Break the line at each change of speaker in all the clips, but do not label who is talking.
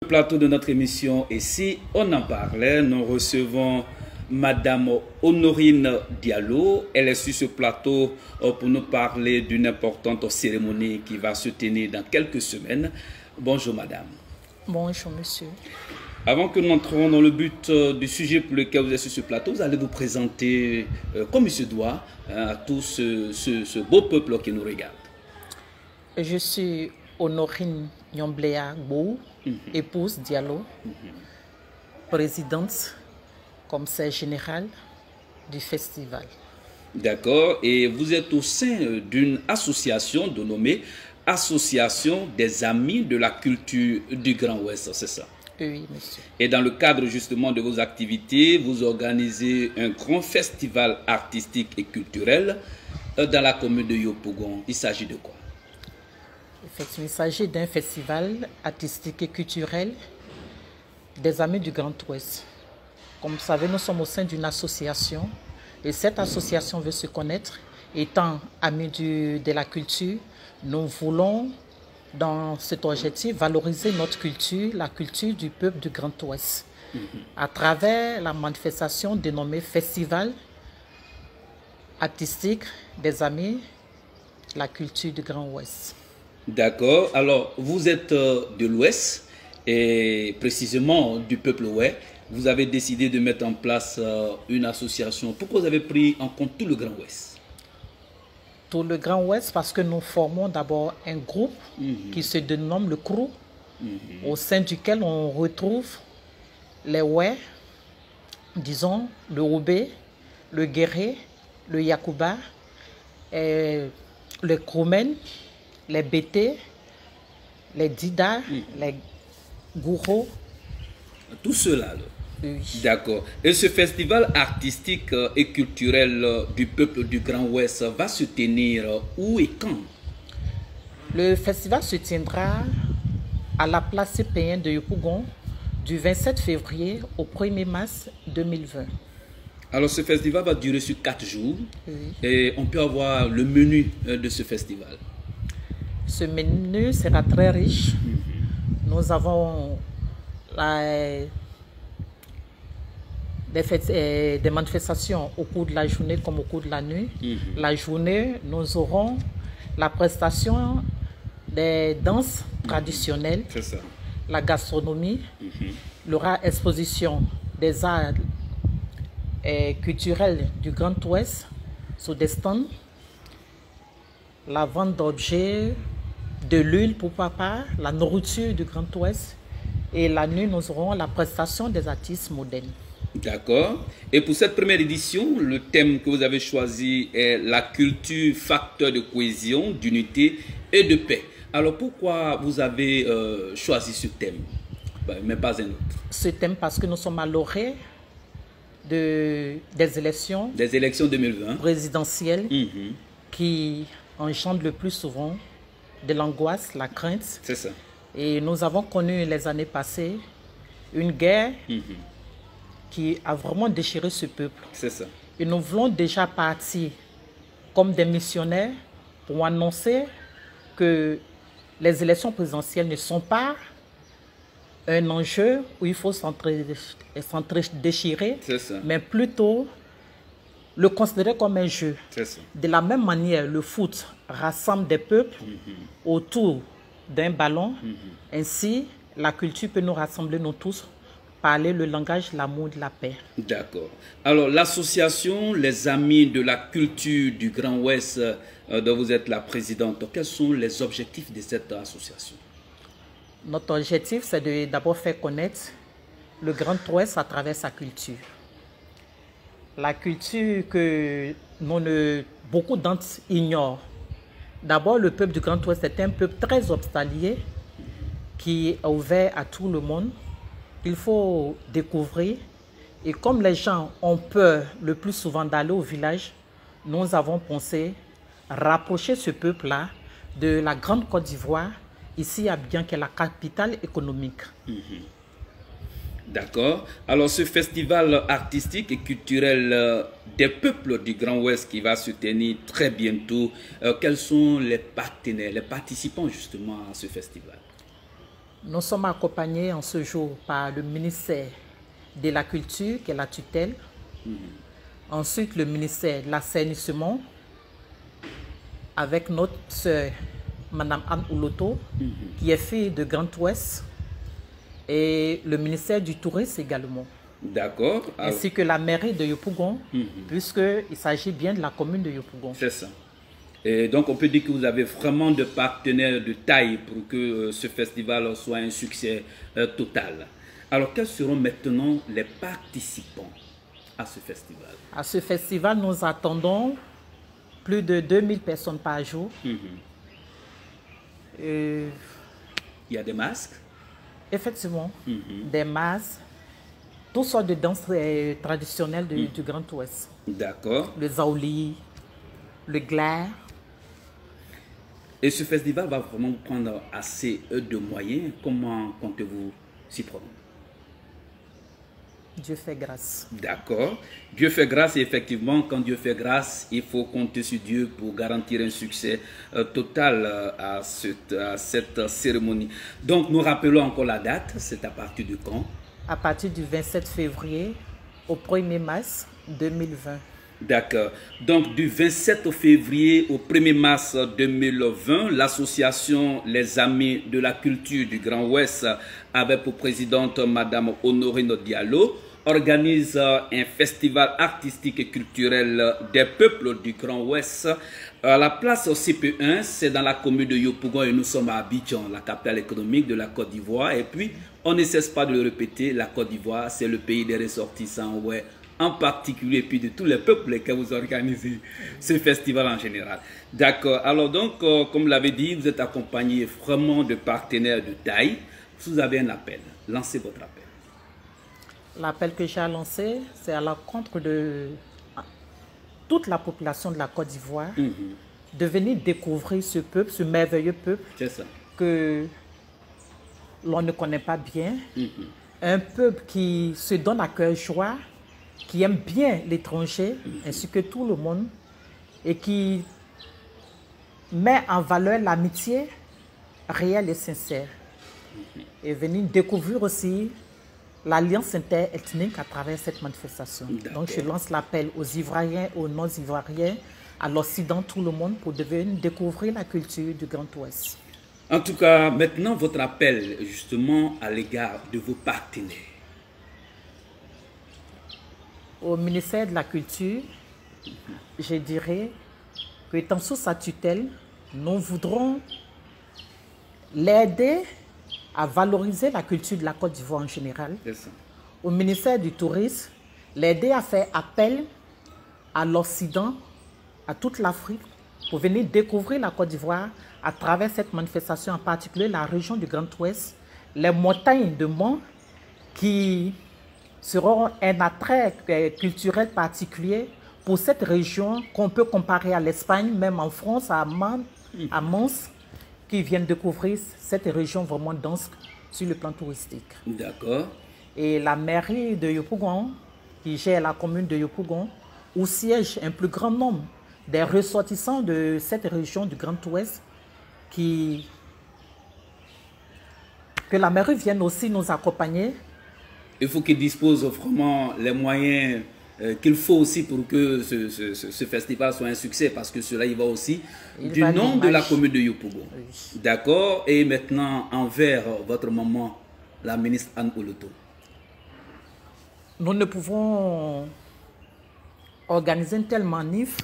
Plateau de notre émission ici, on en parlait, nous recevons Madame Honorine Diallo. Elle est sur ce plateau pour nous parler d'une importante cérémonie qui va se tenir dans quelques semaines. Bonjour Madame.
Bonjour Monsieur.
Avant que nous entrions dans le but du sujet pour lequel vous êtes sur ce plateau, vous allez vous présenter comme il se doit à tout ce beau peuple qui nous regarde.
Je suis Honorine Nyomblea Bou, épouse Diallo, présidente, commissaire général du festival. D'accord.
Et vous êtes au sein d'une association dénommée Association des Amis de la Culture du Grand Ouest, c'est ça?
Oui, monsieur.
Et dans le cadre justement de vos activités, vous organisez un grand festival artistique et culturel dans la commune de Yopougon. Il s'agit de quoi?
Effectivement, il s'agit d'un festival artistique et culturel des Amis du Grand Ouest. Comme vous savez, nous sommes au sein d'une association et cette association veut se connaître. Étant amis de la culture, nous voulons, dans cet objectif, valoriser notre culture, la culture du peuple du Grand Ouest, à travers la manifestation dénommée Festival artistique des Amis de la culture du Grand Ouest.
D'accord. Alors, vous êtes de l'Ouest et précisément du peuple ouest. Vous avez décidé de mettre en place une association. Pourquoi vous avez pris en compte tout le Grand Ouest?
Tout le Grand Ouest parce que nous formons d'abord un groupe qui se dénomme le CROU, au sein duquel on retrouve les Oué, disons le Oubé, le Guéré, le Yakouba, et le Kroumen, les Bété, les Dida, les Gourou.
Tout cela.
Oui.
D'accord. Et ce festival artistique et culturel du peuple du Grand Ouest va se tenir où et quand?
Le festival se tiendra à la place CPN de Yopougon du 27 février au 1er mars 2020.
Alors ce festival va durer sur 4 jours.
Oui.
Et on peut avoir le menu de ce festival.
Ce menu sera très riche. Nous avons des manifestations au cours de la journée comme au cours de la nuit. La journée, nous aurons la prestation des danses traditionnelles, la gastronomie, il y aura exposition des arts culturels du Grand Ouest sous des stands, la vente d'objets, de l'huile pour papa, la nourriture du Grand Ouest, et la nuit, nous aurons la prestation des artistes modernes.
D'accord. Et pour cette première édition, le thème que vous avez choisi est la culture, facteur de cohésion, d'unité et de paix. Alors pourquoi vous avez choisi ce thème, mais pas un autre?
Ce thème parce que nous sommes à l'orée des élections.
Des élections 2020.
Présidentielles qui engendrent le plus souvent de l'angoisse, la crainte.
C'est ça.
Et nous avons connu les années passées une guerre qui a vraiment déchiré ce peuple.
C'est ça.
Et nous voulons déjà partir comme des missionnaires pour annoncer que les élections présidentielles ne sont pas un enjeu où il faut s'entre-déchirer, mais plutôt le considérer comme un jeu. De la même manière, le foot rassemble des peuples autour d'un ballon. Ainsi, la culture peut nous rassembler, nous tous, parler le langage, l'amour, de la paix.
D'accord. Alors, l'association Les Amis de la Culture du Grand Ouest, dont vous êtes la présidente, quels sont les objectifs de cette association?
Notre objectif, c'est d'abord faire connaître le Grand Ouest à travers sa culture. La culture que beaucoup d'entre ignorent. D'abord, le peuple du Grand Ouest est un peuple très hospitalier qui est ouvert à tout le monde. Il faut découvrir. Et comme les gens ont peur le plus souvent d'aller au village, nous avons pensé rapprocher ce peuple-là de la Grande Côte d'Ivoire, ici à Abidjan, qui est la capitale économique.
D'accord. Alors ce festival artistique et culturel des peuples du Grand Ouest qui va se tenir très bientôt, quels sont les partenaires, les participants justement à ce festival?
Nous sommes accompagnés en ce jour par le ministère de la Culture, qui est la tutelle. Ensuite, le ministère de l'Assainissement, avec notre sœur, Madame Anne Ouloto, qui est fille de Grand Ouest, et le ministère du Tourisme également.
D'accord.
Ainsi que la mairie de Yopougon, puisqu'il s'agit bien de la commune de Yopougon.
C'est ça. Et donc, on peut dire que vous avez vraiment de partenaires de taille pour que ce festival soit un succès total. Alors, quels seront maintenant les participants à ce festival?
À ce festival, nous attendons plus de 2000 personnes par jour.
Il y a des masques?
Effectivement, des masques, toutes sortes de danses traditionnelles du Grand Ouest.
D'accord.
Le zaouli, le glaire.
Et ce festival va vraiment prendre assez de moyens. Comment comptez-vous s'y prendre?
Dieu fait grâce.
D'accord. Dieu fait grâce et effectivement, quand Dieu fait grâce, il faut compter sur Dieu pour garantir un succès total à cette cérémonie. Donc, nous rappelons encore la date. C'est à partir de quand?
À partir du 27 février au 1er mars 2020.
D'accord. Donc, du 27 février au 1er mars 2020, l'association Les Amis de la Culture du Grand Ouest, avec pour présidente Madame Honorine Diallo, organise un festival artistique et culturel des peuples du Grand Ouest à la place CP1, c'est dans la commune de Yopougon et nous sommes à Abidjan, la capitale économique de la Côte d'Ivoire. Et puis, on ne cesse pas de le répéter, la Côte d'Ivoire, c'est le pays des ressortissants, ouais, en particulier, puis de tous les peuples que vous organisez ce festival en général. D'accord. Alors donc, comme vous l'avez dit, vous êtes accompagné vraiment de partenaires de taille. Vous avez un appel. Lancez votre appel.
L'appel que j'ai lancé, c'est à l'encontre de toute la population de la Côte d'Ivoire, de venir découvrir ce peuple, ce merveilleux peuple que l'on ne connaît pas bien. Un peuple qui se donne à cœur joie, qui aime bien l'étranger, ainsi que tout le monde, et qui met en valeur l'amitié réelle et sincère. Et venir découvrir aussi l'alliance interethnique à travers cette manifestation. Donc je lance l'appel aux Ivoiriens, aux non-Ivoiriens, à l'Occident, tout le monde, pour venir découvrir la culture du Grand Ouest.
En tout cas, maintenant, votre appel justement à l'égard de vos partenaires.
Au ministère de la Culture, je dirais que, étant sous sa tutelle, nous voudrons l'aider à valoriser la culture de la Côte d'Ivoire en général. Au ministère du Tourisme, l'aider à faire appel à l'Occident, à toute l'Afrique, pour venir découvrir la Côte d'Ivoire à travers cette manifestation, en particulier la région du Grand Ouest, les montagnes de Mont qui seront un attrait culturel particulier pour cette région qu'on peut comparer à l'Espagne, même en France, à Mons, qui viennent découvrir cette région vraiment dense sur le plan touristique.
D'accord.
Et la mairie de Yopougon, qui gère la commune de Yopougon, où siège un plus grand nombre des ressortissants de cette région du Grand Ouest, que la mairie vienne aussi nous accompagner.
Il faut qu'ils disposent vraiment les moyens qu'il faut aussi pour que ce festival soit un succès, parce que cela y va aussi du nom de la commune de Yopougon. Oui. D'accord. Et maintenant, envers votre maman, la ministre Anne Ouloto.
Nous ne pouvons organiser une telle manif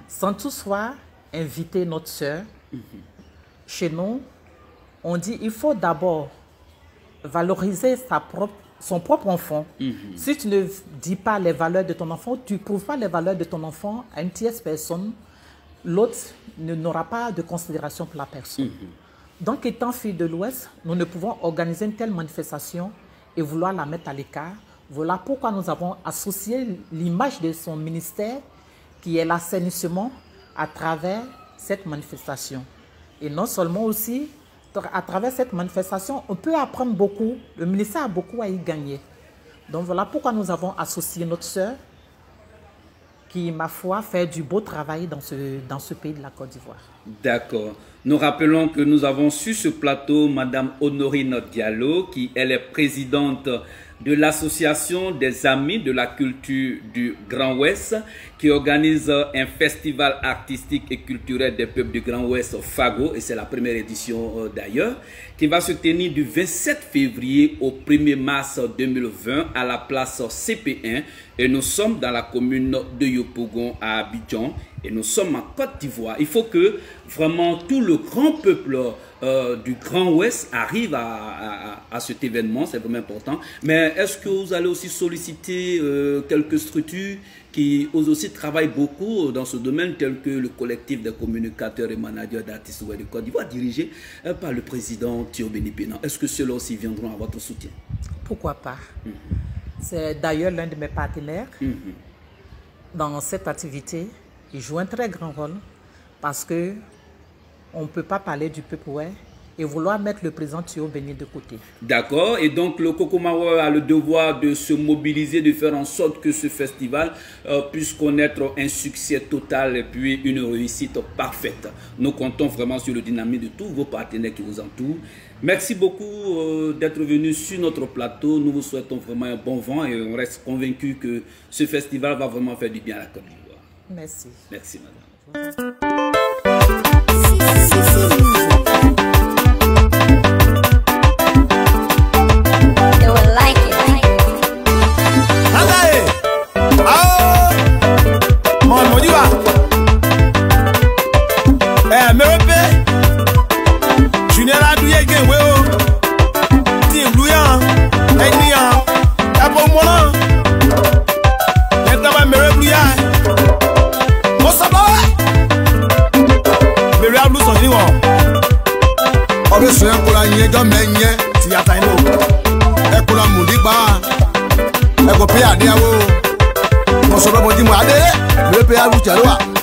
sans toutefois inviter notre sœur. Chez nous, on dit qu'il faut d'abord valoriser son propre enfant. Si tu ne dis pas les valeurs de ton enfant, tu ne prouves pas les valeurs de ton enfant à une tierce personne, l'autre n'aura pas de considération pour la personne. Donc, étant fille de l'Ouest, nous ne pouvons organiser une telle manifestation et vouloir la mettre à l'écart. Voilà pourquoi nous avons associé l'image de son ministère, qui est l'assainissement, à travers cette manifestation. Et non seulement aussi, à travers cette manifestation, on peut apprendre beaucoup. Le ministère a beaucoup à y gagner. Donc voilà pourquoi nous avons associé notre sœur, qui, ma foi, fait du beau travail dans ce pays de la Côte d'Ivoire.
D'accord. Nous rappelons que nous avons sur ce plateau Madame Honorine Diallo, qui elle est présidente de l'association des amis de la culture du Grand Ouest, qui organise un festival artistique et culturel des peuples du Grand Ouest, FAGO, et c'est la première édition d'ailleurs, qui va se tenir du 27 février au 1er mars 2020 à la place CP1, et nous sommes dans la commune de Yopougon à Abidjan, et nous sommes en Côte d'Ivoire. Il faut que vraiment tout le grand peuple du Grand Ouest arrive à cet événement, c'est vraiment important. Mais est-ce que vous allez aussi solliciter quelques structures qui aussi travaillent beaucoup dans ce domaine, tels que le collectif des communicateurs et managers d'artistes de Côte d'Ivoire, dirigé par le président Thio Béni Pénan? Est-ce que ceux-là aussi viendront à votre soutien?
Pourquoi pas? C'est d'ailleurs l'un de mes partenaires dans cette activité. Il joue un très grand rôle parce que on ne peut pas parler du peuple et vouloir mettre le président Thio Béni de côté. D'accord. Et donc le Kokomawa a le devoir de se mobiliser, de faire en sorte que ce festival puisse connaître un succès total et puis une réussite parfaite. Nous comptons vraiment sur le dynamisme de tous vos partenaires qui vous entourent. Merci beaucoup d'être venu sur notre plateau. Nous vous souhaitons vraiment un bon vent et on reste convaincus que ce festival va vraiment faire du bien à la Côte d'Ivoire. Merci. Merci, madame.
Mo sọ pé mo jí mo adé lópe àwùjọ ló wà.